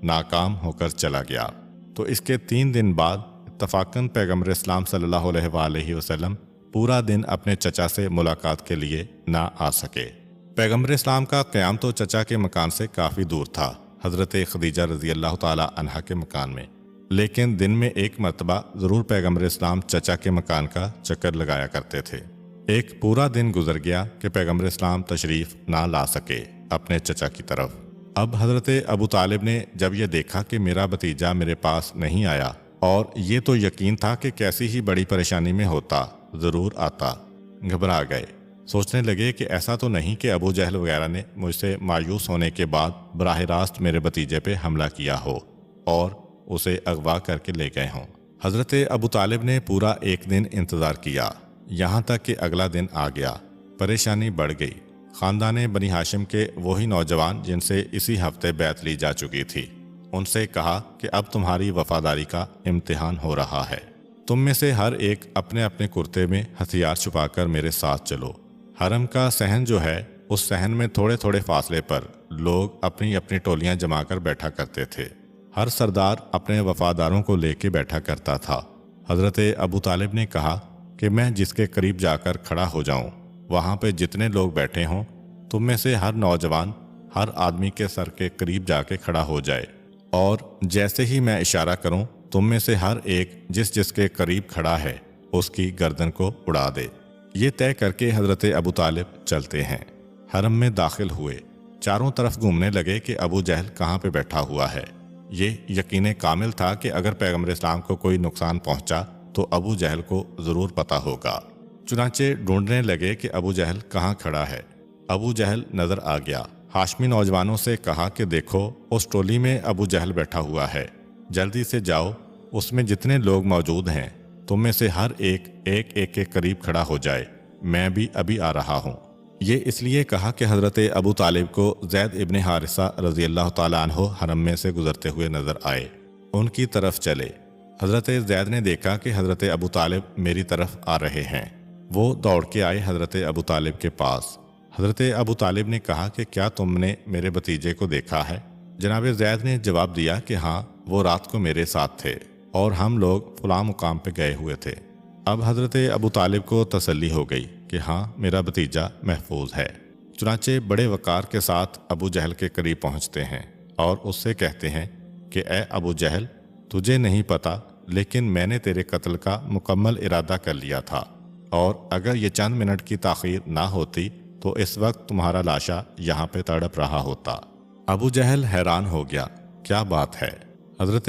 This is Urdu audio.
ناکام ہو کر چلا گیا۔ تو اس کے 3 دن بعد اتفاقاً پیغمبر اسلام صلی اللہ علیہ وآلہ وسلم پورا دن اپنے چچا سے ملاقات کے لیے نہ آ سکے۔ پیغمبر اسلام کا قیام تو چچا کے مکان سے کافی دور تھا، حضرت خدیجہ رضی اللہ تعالی عنہا کے مکان میں، لیکن دن میں ایک مرتبہ ضرور پیغمبر اسلام چچا کے مکان کا چکر لگایا کرتے تھے۔ ایک پورا دن گزر گیا کہ پیغمبر اسلام تشریف نہ لا سکے اپنے چچا کی طرف۔ اب حضرت ابو طالب نے جب یہ دیکھا کہ میرا بھتیجا میرے پاس نہیں آیا، اور یہ تو یقین تھا کہ کیسی ہی بڑی پریشانی میں ہوتا ضرور آتا، گھبرا گئے۔ سوچنے لگے کہ ایسا تو نہیں کہ ابو جہل وغیرہ نے مجھ سے مایوس ہونے کے بعد براہ راست میرے بھتیجے پہ حملہ کیا ہو اور اسے اغوا کر کے لے گئے ہوں۔ حضرت ابو طالب نے پورا ایک دن انتظار کیا، یہاں تک کہ اگلا دن آ گیا۔ پریشانی بڑھ گئی۔ خاندان بنی ہاشم کے وہی نوجوان جن سے اسی ہفتے بیعت لی جا چکی تھی، ان سے کہا کہ اب تمہاری وفاداری کا امتحان ہو رہا ہے۔ تم میں سے ہر ایک اپنے اپنے کرتے میں ہتھیار چھپا کر میرے ساتھ چلو۔ حرم کا صحن جو ہے، اس صحن میں تھوڑے تھوڑے فاصلے پر لوگ اپنی اپنی ٹولیاں جما کر بیٹھا کرتے تھے۔ ہر سردار اپنے وفاداروں کو لے کے بیٹھا کرتا تھا۔ حضرت ابو طالب نے کہا کہ میں جس کے قریب جا کر کھڑا ہو جاؤں، وہاں پہ جتنے لوگ بیٹھے ہوں، تم میں سے ہر نوجوان ہر آدمی کے سر کے قریب جا کے کھڑا ہو جائے، اور جیسے ہی میں اشارہ کروں تم میں سے ہر ایک جس کے قریب کھڑا ہے اس کی گردن کو اڑا دے۔ یہ طے کر کے حضرت ابو طالب چلتے ہیں۔ حرم میں داخل ہوئے، چاروں طرف گھومنے لگے کہ ابو جہل کہاں پہ بیٹھا ہوا ہے۔ یہ یقین کامل تھا کہ اگر پیغمبر اسلام کو کوئی نقصان پہنچا تو ابو جہل کو ضرور پتہ ہوگا۔ چنانچہ ڈھونڈنے لگے کہ ابو جہل کہاں کھڑا ہے۔ ابو جہل نظر آ گیا۔ ہاشمی نوجوانوں سے کہا کہ دیکھو، اس ٹولی میں ابو جہل بیٹھا ہوا ہے، جلدی سے جاؤ، اس میں جتنے لوگ موجود ہیں تم میں سے ہر ایک کے قریب کھڑا ہو جائے، میں بھی ابھی آ رہا ہوں۔ یہ اس لیے کہا کہ حضرت ابو طالب کو زید ابن حارثہ رضی اللہ تعالیٰ عنہ حرم میں سے گزرتے ہوئے نظر آئے، ان کی طرف چلے۔ حضرت زید نے دیکھا کہ حضرت ابو طالب میری طرف آ رہے ہیں، وہ دوڑ کے آئے حضرت ابو طالب کے پاس۔ حضرت ابو طالب نے کہا کہ کیا تم نے میرے بھتیجے کو دیکھا ہے؟ جناب زید نے جواب دیا کہ ہاں، وہ رات کو میرے ساتھ تھے اور ہم لوگ فلاں مقام پہ گئے ہوئے تھے۔ اب حضرت ابو طالب کو تسلی ہو گئی کہ ہاں، میرا بھتیجا محفوظ ہے۔ چنانچہ بڑے وقار کے ساتھ ابو جہل کے قریب پہنچتے ہیں اور اس سے کہتے ہیں کہ اے ابو جہل، تجھے نہیں پتا، لیکن میں نے تیرے قتل کا مکمل ارادہ کر لیا تھا، اور اگر یہ چند منٹ کی تاخیر نہ ہوتی تو اس وقت تمہارا لاشا یہاں پہ تڑپ رہا ہوتا۔ ابو جہل حیران ہو گیا، کیا بات ہے؟ حضرت